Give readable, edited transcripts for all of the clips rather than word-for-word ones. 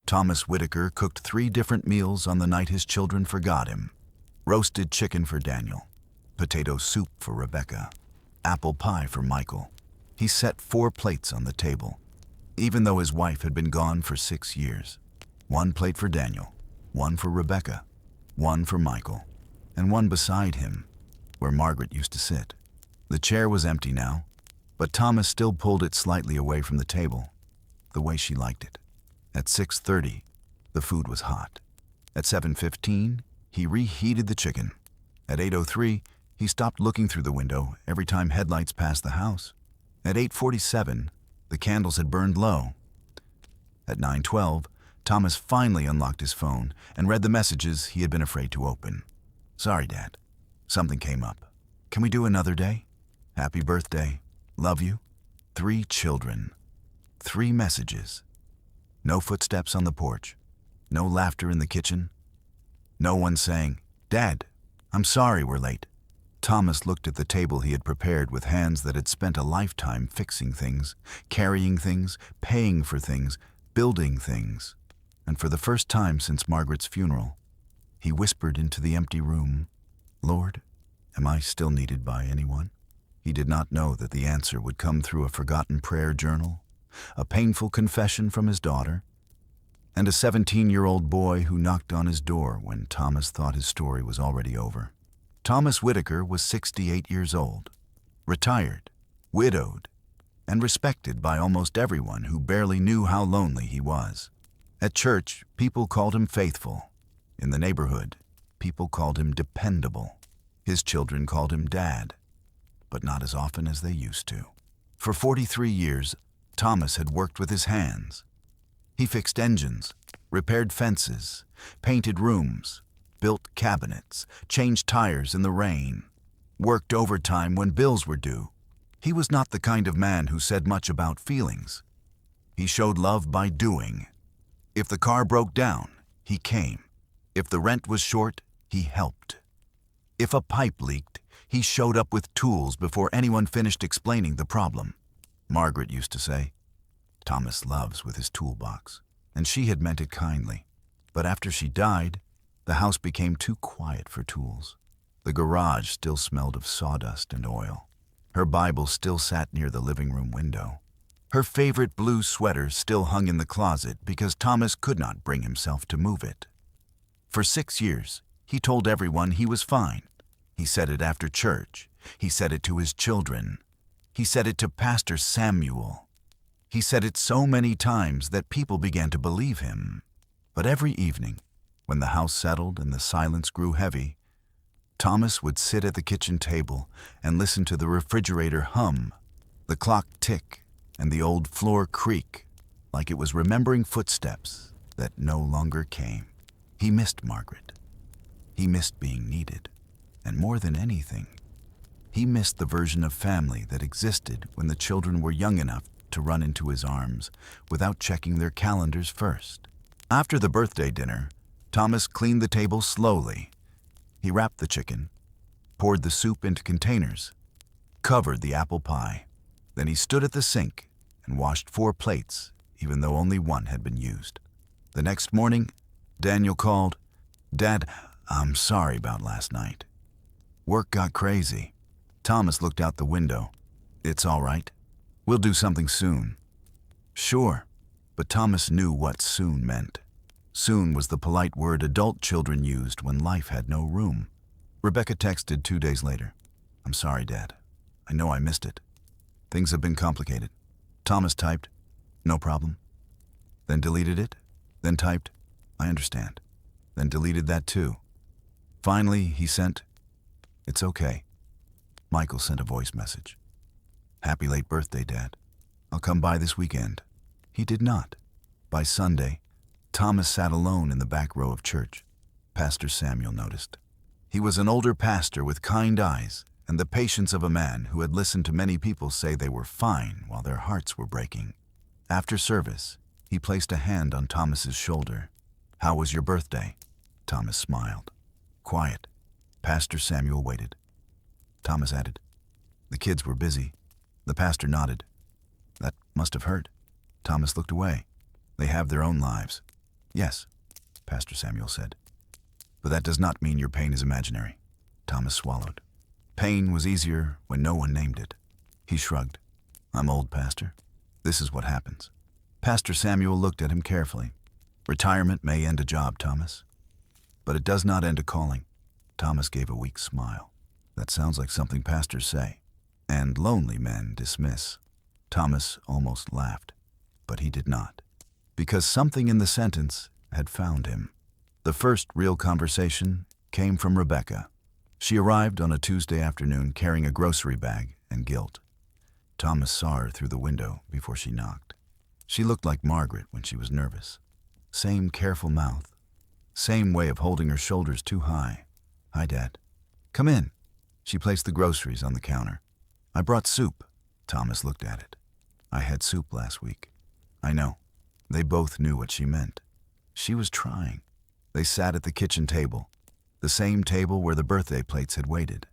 Thomas Whitaker cooked 3 different meals on the night his children forgot him. Roasted chicken for Daniel, potato soup for Rebecca, apple pie for Michael. He set 4 plates on the table, even though his wife had been gone for 6 years. 1 plate for Daniel, 1 for Rebecca, 1 for Michael, and 1 beside him, where Margaret used to sit. The chair was empty now, but Thomas still pulled it slightly away from the table, the way she liked it. At 6:30, the food was hot. At 7:15, he reheated the chicken. At 8:03, he stopped looking through the window every time headlights passed the house. At 8:47, the candles had burned low. At 9:12, Thomas finally unlocked his phone and read the messages he had been afraid to open. "Sorry, Dad. Something came up. Can we do another day? Happy birthday. Love you." 3 children. 3 messages. No footsteps on the porch. No laughter in the kitchen. No one saying, "Dad, I'm sorry we're late." Thomas looked at the table he had prepared with hands that had spent a lifetime fixing things, carrying things, paying for things, building things. And for the first time since Margaret's funeral, he whispered into the empty room, "Lord, am I still needed by anyone?" He did not know that the answer would come through a forgotten prayer journal, a painful confession from his daughter, and a 17-year-old boy who knocked on his door when Thomas thought his story was already over. Thomas Whitaker was 68 years old, retired, widowed, and respected by almost everyone who barely knew how lonely he was. At church, people called him faithful. In the neighborhood, people called him dependable. His children called him Dad, but not as often as they used to. For 43 years, Thomas had worked with his hands. He fixed engines, repaired fences, painted rooms, built cabinets, changed tires in the rain, worked overtime when bills were due. He was not the kind of man who said much about feelings. He showed love by doing. If the car broke down, he came. If the rent was short, he helped. If a pipe leaked, he showed up with tools before anyone finished explaining the problem. Margaret used to say, "Thomas loves with his toolbox," and she had meant it kindly. But after she died, the house became too quiet for tools. The garage still smelled of sawdust and oil. Her Bible still sat near the living room window. Her favorite blue sweater still hung in the closet because Thomas could not bring himself to move it. For 6 years, he told everyone he was fine. He said it after church. He said it to his children. He said it to Pastor Samuel. He said it so many times that people began to believe him. But every evening, when the house settled and the silence grew heavy, Thomas would sit at the kitchen table and listen to the refrigerator hum, the clock tick, and the old floor creak, like it was remembering footsteps that no longer came. He missed Margaret. He missed being needed. And more than anything, he missed the version of family that existed when the children were young enough to run into his arms without checking their calendars first. After the birthday dinner, Thomas cleaned the table slowly. He wrapped the chicken, poured the soup into containers, covered the apple pie. Then he stood at the sink and washed 4 plates, even though only 1 had been used. The next morning, Daniel called, "Dad, I'm sorry about last night. Work got crazy." Thomas looked out the window. "It's all right. We'll do something soon." Sure, but Thomas knew what soon meant. Soon was the polite word adult children used when life had no room. Rebecca texted 2 days later, "I'm sorry, Dad. I know I missed it. Things have been complicated." Thomas typed, "No problem." Then deleted it, then typed, "I understand." Then deleted that too. Finally, he sent, "It's okay." Michael sent a voice message. "Happy late birthday, Dad. I'll come by this weekend." He did not. By Sunday, Thomas sat alone in the back row of church. Pastor Samuel noticed. He was an older pastor with kind eyes and the patience of a man who had listened to many people say they were fine while their hearts were breaking. After service, he placed a hand on Thomas's shoulder. "How was your birthday?" Thomas smiled. "Quiet." Pastor Samuel waited. Thomas added, "The kids were busy." The pastor nodded. "That must have hurt." Thomas looked away. "They have their own lives." Yes, Pastor Samuel said. But that does not mean your pain is imaginary. Thomas swallowed. Pain was easier when no one named it. He shrugged. I'm old, Pastor. This is what happens. Pastor Samuel looked at him carefully. Retirement may end a job, Thomas, but it does not end a calling. Thomas gave a weak smile. That sounds like something pastors say, and lonely men dismiss. Thomas almost laughed, but he did not, because something in the sentence had found him. The first real conversation came from Rebecca. She arrived on a Tuesday afternoon carrying a grocery bag and guilt. Thomas saw her through the window before she knocked. She looked like Margaret when she was nervous. Same careful mouth, same way of holding her shoulders too high. Hi, Dad. Come in. She placed the groceries on the counter. I brought soup. Thomas looked at it. I had soup last week. I know. They both knew what she meant. She was trying. They sat at the kitchen table, the same table where the birthday plates had waited.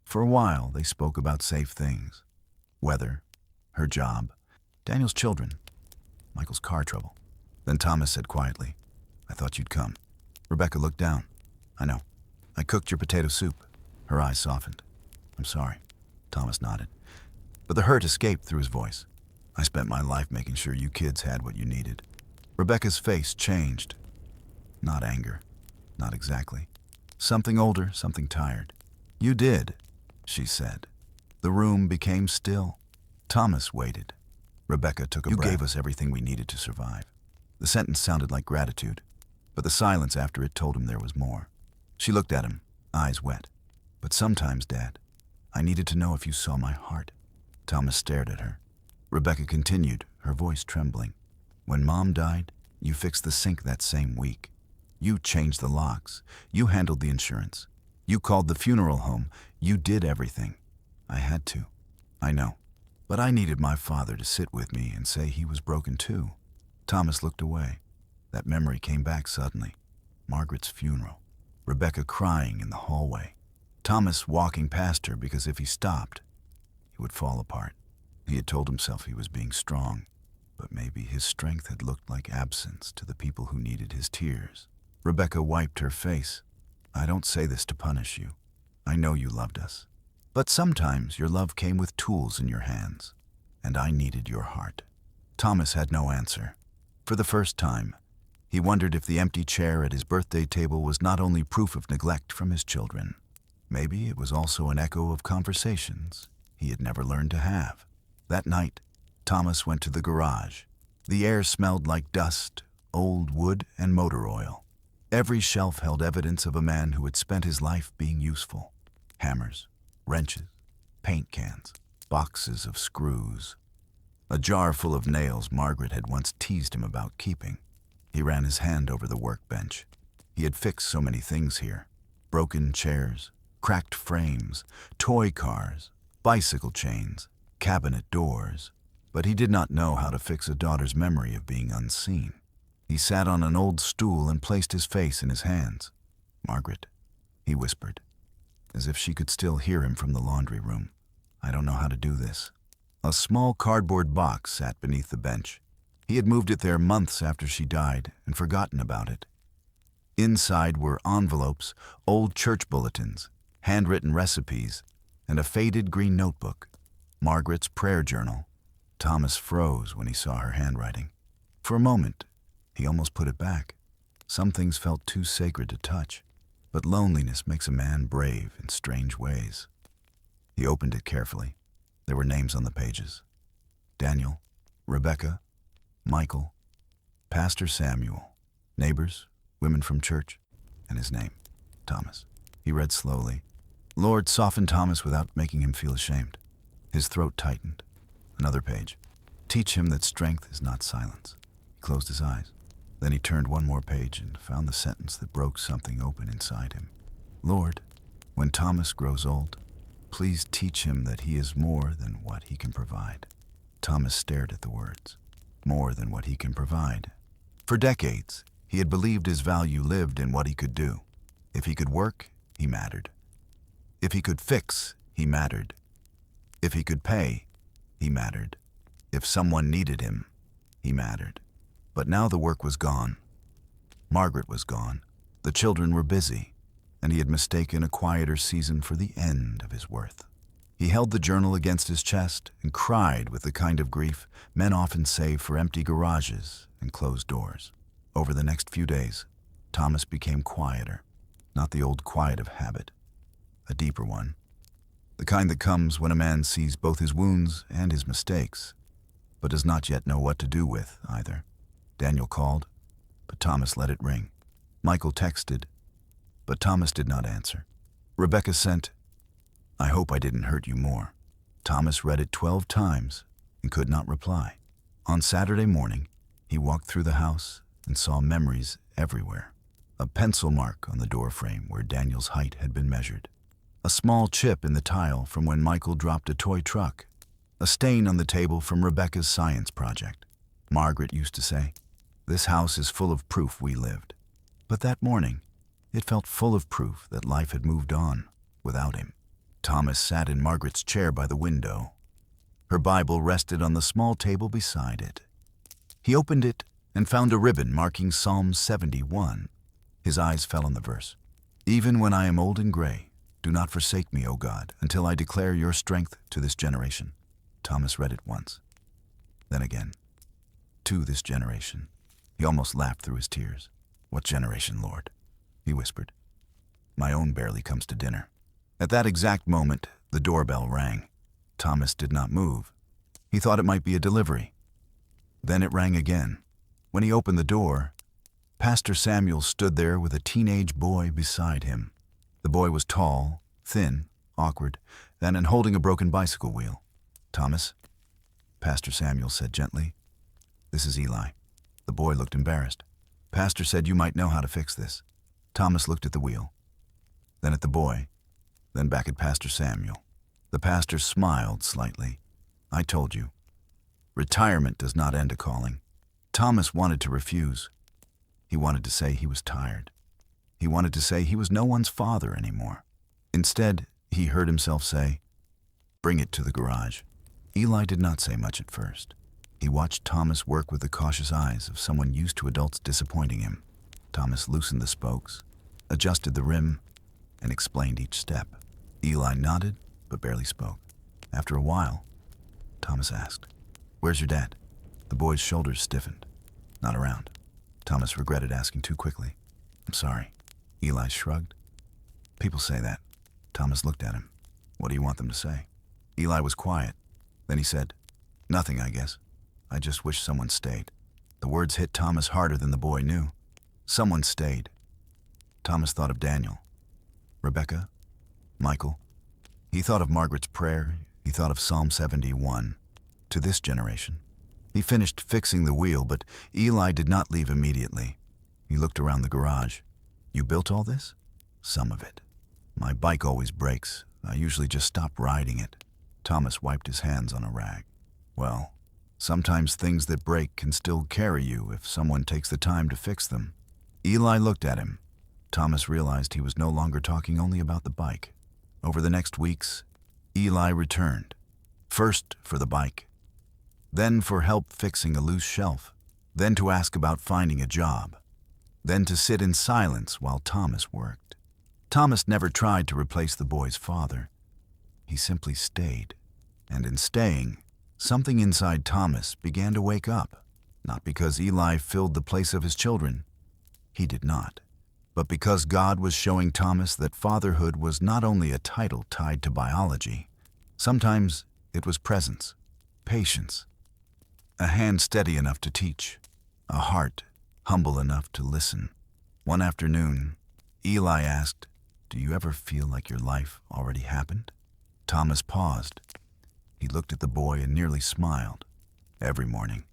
For a while, they spoke about safe things. Weather, her job, Daniel's children, Michael's car trouble. Then Thomas said quietly, I thought you'd come. Rebecca looked down. I know. I cooked your potato soup. Her eyes softened. I'm sorry. Thomas nodded. But the hurt escaped through his voice. I spent my life making sure you kids had what you needed. Rebecca's face changed. Not anger. Not exactly. Something older, something tired. You did, she said. The room became still. Thomas waited. Rebecca took a breath. You gave us everything we needed to survive. The sentence sounded like gratitude, but the silence after it told him there was more. She looked at him, eyes wet. But sometimes, Dad, I needed to know if you saw my heart. Thomas stared at her. Rebecca continued, her voice trembling. When Mom died, you fixed the sink that same week. You changed the locks. You handled the insurance. You called the funeral home. You did everything. I had to. I know. But I needed my father to sit with me and say he was broken too. Thomas looked away. That memory came back suddenly. Margaret's funeral. Rebecca crying in the hallway. Thomas walking past her because if he stopped, he would fall apart. He had told himself he was being strong, but maybe his strength had looked like absence to the people who needed his tears. Rebecca wiped her face. I don't say this to punish you. I know you loved us. But sometimes your love came with tools in your hands, and I needed your heart. Thomas had no answer. For the first time, he wondered if the empty chair at his birthday table was not only proof of neglect from his children. Maybe it was also an echo of conversations he had never learned to have. That night, Thomas went to the garage. The air smelled like dust, old wood, and motor oil. Every shelf held evidence of a man who had spent his life being useful. Hammers, wrenches, paint cans, boxes of screws. A jar full of nails Margaret had once teased him about keeping. He ran his hand over the workbench. He had fixed so many things here. Broken chairs, cracked frames, toy cars, bicycle chains, cabinet doors. But he did not know how to fix a daughter's memory of being unseen. He sat on an old stool and placed his face in his hands. Margaret, he whispered, as if she could still hear him from the laundry room. I don't know how to do this. A small cardboard box sat beneath the bench. He had moved it there months after she died and forgotten about it. Inside were envelopes, old church bulletins, handwritten recipes, and a faded green notebook. Margaret's prayer journal. Thomas froze when he saw her handwriting. For a moment, he almost put it back. Some things felt too sacred to touch, but loneliness makes a man brave in strange ways. He opened it carefully. There were names on the pages. Daniel, Rebecca, Michael, Pastor Samuel, neighbors, women from church, and his name, Thomas. He read slowly. Lord, soften Thomas without making him feel ashamed. His throat tightened. Another page. Teach him that strength is not silence. He closed his eyes. Then he turned one more page and found the sentence that broke something open inside him. Lord, when Thomas grows old, please teach him that he is more than what he can provide. Thomas stared at the words. More than what he can provide. For decades, he had believed his value lived in what he could do. If he could work, he mattered. If he could fix, he mattered. If he could pay, he mattered. If someone needed him, he mattered. But now the work was gone. Margaret was gone, the children were busy, and he had mistaken a quieter season for the end of his worth. He held the journal against his chest and cried with the kind of grief men often save for empty garages and closed doors. Over the next few days, Thomas became quieter, not the old quiet of habit, a deeper one, the kind that comes when a man sees both his wounds and his mistakes, but does not yet know what to do with either. Daniel called, but Thomas let it ring. Michael texted, but Thomas did not answer. Rebecca sent, "I hope I didn't hurt you more." Thomas read it 12 times and could not reply. On Saturday morning, he walked through the house and saw memories everywhere. A pencil mark on the door frame where Daniel's height had been measured. A small chip in the tile from when Michael dropped a toy truck. A stain on the table from Rebecca's science project. Margaret used to say, "This house is full of proof we lived." But that morning, it felt full of proof that life had moved on without him. Thomas sat in Margaret's chair by the window. Her Bible rested on the small table beside it. He opened it and found a ribbon marking Psalm 71. His eyes fell on the verse. "Even when I am old and gray, do not forsake me, O God, until I declare your strength to this generation." Thomas read it once, then again. To this generation. He almost laughed through his tears. "What generation, Lord?" he whispered. "My own barely comes to dinner." At that exact moment, the doorbell rang. Thomas did not move. He thought it might be a delivery. Then it rang again. When he opened the door, Pastor Samuel stood there with a teenage boy beside him. The boy was tall, thin, awkward, and holding a broken bicycle wheel. "Thomas," Pastor Samuel said gently, "this is Eli." The boy looked embarrassed. "Pastor said you might know how to fix this." Thomas looked at the wheel, then at the boy, then back at Pastor Samuel. The pastor smiled slightly. "I told you. Retirement does not end a calling." Thomas wanted to refuse. He wanted to say he was tired. He wanted to say he was no one's father anymore. Instead, he heard himself say, "Bring it to the garage." Eli did not say much at first. He watched Thomas work with the cautious eyes of someone used to adults disappointing him. Thomas loosened the spokes, adjusted the rim, and explained each step. Eli nodded, but barely spoke. After a while, Thomas asked, "Where's your dad?" The boy's shoulders stiffened. "Not around." Thomas regretted asking too quickly. "I'm sorry." Eli shrugged. "People say that." Thomas looked at him. "What do you want them to say?" Eli was quiet. Then he said, "Nothing, I guess. I just wish someone stayed." The words hit Thomas harder than the boy knew. Someone stayed. Thomas thought of Daniel, Rebecca, Michael. He thought of Margaret's prayer. He thought of Psalm 71. To this generation. He finished fixing the wheel, but Eli did not leave immediately. He looked around the garage. "You built all this?" "Some of it. My bike always breaks. I usually just stop riding it." Thomas wiped his hands on a rag. "Well, sometimes things that break can still carry you if someone takes the time to fix them." Eli looked at him. Thomas realized he was no longer talking only about the bike. Over the next weeks, Eli returned. First for the bike, then for help fixing a loose shelf, then to ask about finding a job, then to sit in silence while Thomas worked. Thomas never tried to replace the boy's father. He simply stayed. And in staying, something inside Thomas began to wake up, not because Eli filled the place of his children. He did not. But because God was showing Thomas that fatherhood was not only a title tied to biology. Sometimes it was presence, patience, a hand steady enough to teach, a heart humble enough to listen. One afternoon, Eli asked, "Do you ever feel like your life already happened?" Thomas paused. He looked at the boy and nearly smiled. "Every morning."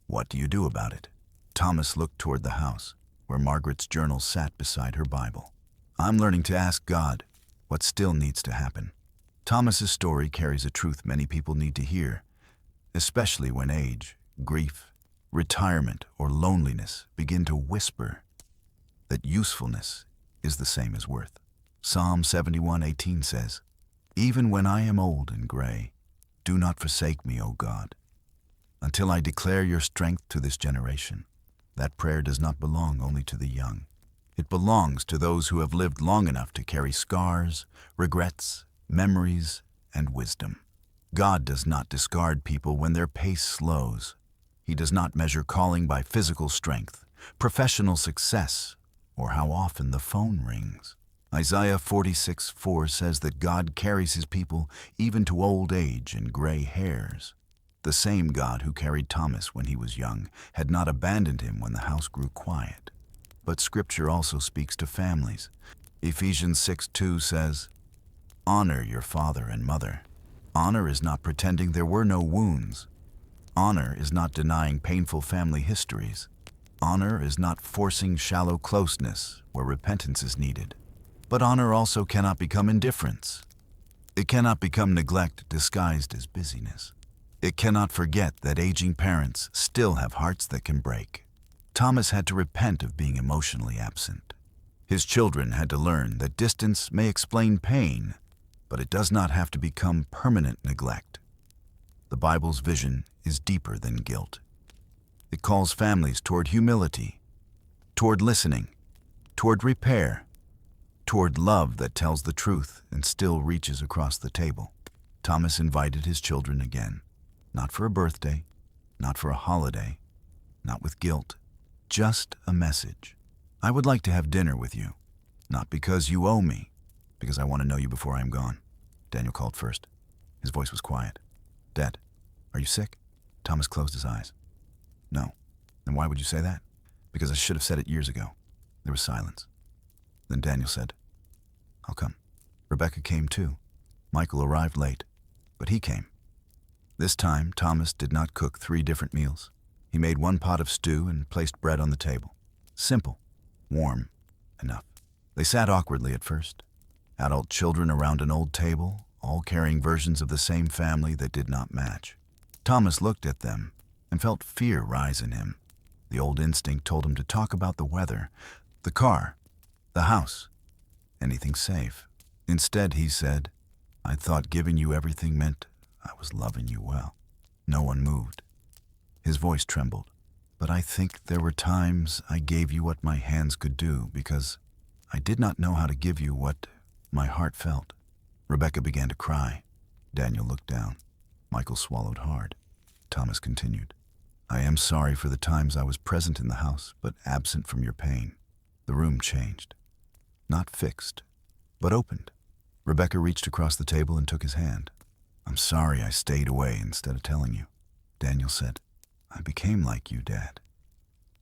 "What do you do about it?" Thomas looked toward the house, where Margaret's journal sat beside her Bible. "I'm learning to ask God what still needs to happen." Thomas's story carries a truth many people need to hear, especially when age, grief, retirement, or loneliness begin to whisper that usefulness is the same as worth. Psalm 71:18 says, "Even when I am old and gray, do not forsake me, O God, until I declare your strength to this generation." That prayer does not belong only to the young. It belongs to those who have lived long enough to carry scars, regrets, memories, and wisdom. God does not discard people when their pace slows. He does not measure calling by physical strength, professional success, or how often the phone rings. Isaiah 46:4 says that God carries his people even to old age and gray hairs. The same God who carried Thomas when he was young had not abandoned him when the house grew quiet. But Scripture also speaks to families. Ephesians 6:2 says, "Honor your father and mother." Honor is not pretending there were no wounds. Honor is not denying painful family histories. Honor is not forcing shallow closeness where repentance is needed. But honor also cannot become indifference. It cannot become neglect disguised as busyness. It cannot forget that aging parents still have hearts that can break. Thomas had to repent of being emotionally absent. His children had to learn that distance may explain pain, but it does not have to become permanent neglect. The Bible's vision is deeper than guilt. It calls families toward humility, toward listening, toward repair, toward love that tells the truth and still reaches across the table. Thomas invited his children again. Not for a birthday, not for a holiday, not with guilt, just a message. I would like to have dinner with you, not because you owe me, because I want to know you before I am gone. Daniel called first. His voice was quiet. Dad, are you sick? Thomas closed his eyes. No. Then why would you say that? Because I should have said it years ago. There was silence. Then Daniel said, I'll come. Rebecca came too. Michael arrived late, but he came. This time, Thomas did not cook 3 different meals. He made 1 pot of stew and placed bread on the table. Simple, warm, enough. They sat awkwardly at first. Adult children around an old table, all carrying versions of the same family that did not match. Thomas looked at them and felt fear rise in him. The old instinct told him to talk about the weather, the car, the house, anything safe. Instead, he said, I thought giving you everything meant I was loving you well. No one moved. His voice trembled. But I think there were times I gave you what my hands could do because I did not know how to give you what my heart felt. Rebecca began to cry. Daniel looked down. Michael swallowed hard. Thomas continued. I am sorry for the times I was present in the house, but absent from your pain. The room changed. Not fixed, but opened. Rebecca reached across the table and took his hand. I'm sorry I stayed away instead of telling you. Daniel said, I became like you, Dad.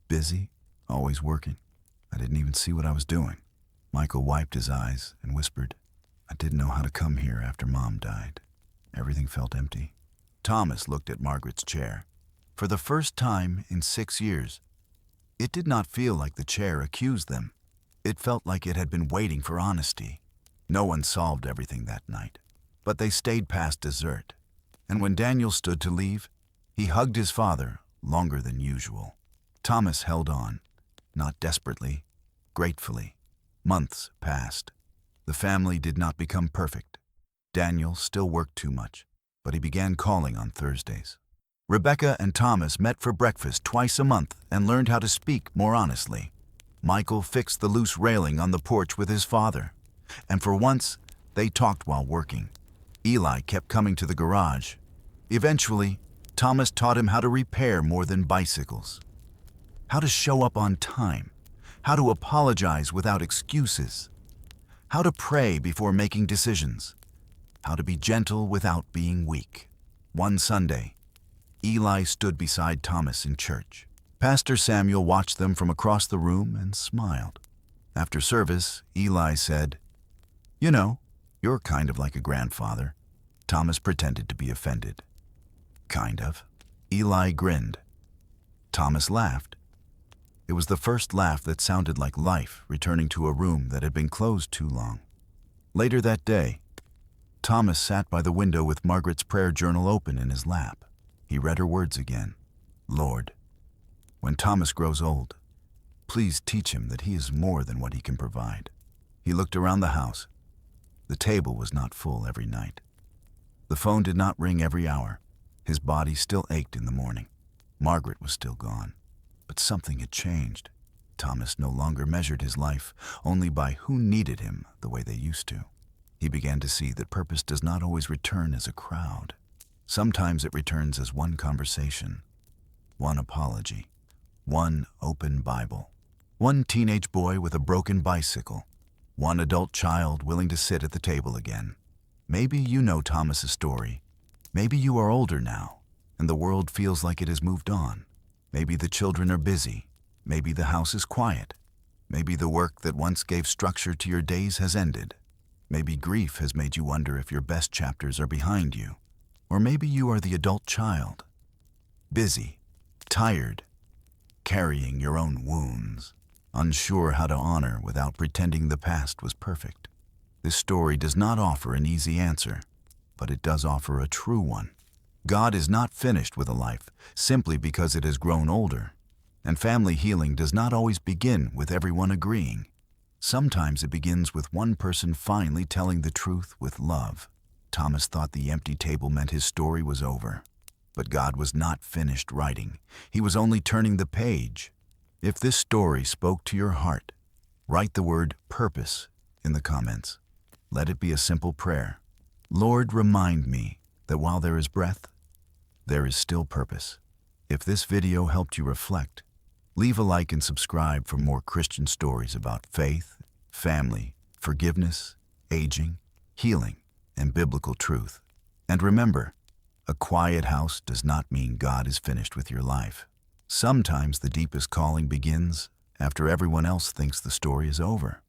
Busy, always working. I didn't even see what I was doing. Michael wiped his eyes and whispered, I didn't know how to come here after Mom died. Everything felt empty. Thomas looked at Margaret's chair. For the first time in 6 years, it did not feel like the chair accused them. It felt like it had been waiting for honesty. No one solved everything that night, but they stayed past dessert. And when Daniel stood to leave, he hugged his father longer than usual. Thomas held on, not desperately, gratefully. Months passed. The family did not become perfect. Daniel still worked too much, but he began calling on Thursdays. Rebecca and Thomas met for breakfast twice a month and learned how to speak more honestly. Michael fixed the loose railing on the porch with his father, and for once, they talked while working. Eli kept coming to the garage. Eventually, Thomas taught him how to repair more than bicycles, how to show up on time, how to apologize without excuses, how to pray before making decisions, how to be gentle without being weak. One Sunday, Eli stood beside Thomas in church. Pastor Samuel watched them from across the room and smiled. After service, Eli said, You know, you're kind of like a grandfather. Thomas pretended to be offended. Kind of. Eli grinned. Thomas laughed. It was the first laugh that sounded like life returning to a room that had been closed too long. Later that day, Thomas sat by the window with Margaret's prayer journal open in his lap. He read her words again. Lord, when Thomas grows old, please teach him that he is more than what he can provide. He looked around the house. The table was not full every night. The phone did not ring every hour. His body still ached in the morning. Margaret was still gone. But something had changed. Thomas no longer measured his life only by who needed him the way they used to. He began to see that purpose does not always return as a crowd. Sometimes it returns as one conversation, one apology, one open Bible, one teenage boy with a broken bicycle, one adult child willing to sit at the table again. Maybe you know Thomas's story. Maybe you are older now, and the world feels like it has moved on. Maybe the children are busy. Maybe the house is quiet. Maybe the work that once gave structure to your days has ended. Maybe grief has made you wonder if your best chapters are behind you. Or maybe you are the adult child, busy, tired, carrying your own wounds, unsure how to honor without pretending the past was perfect. This story does not offer an easy answer, but it does offer a true one. God is not finished with a life simply because it has grown older. And family healing does not always begin with everyone agreeing. Sometimes it begins with one person finally telling the truth with love. Thomas thought the empty table meant his story was over. But God was not finished writing. He was only turning the page. If this story spoke to your heart, write the word purpose in the comments. Let it be a simple prayer. Lord, remind me that while there is breath, there is still purpose. If this video helped you reflect, leave a like and subscribe for more Christian stories about faith, family, forgiveness, aging, healing, and biblical truth. And remember, a quiet house does not mean God is finished with your life. Sometimes the deepest calling begins after everyone else thinks the story is over.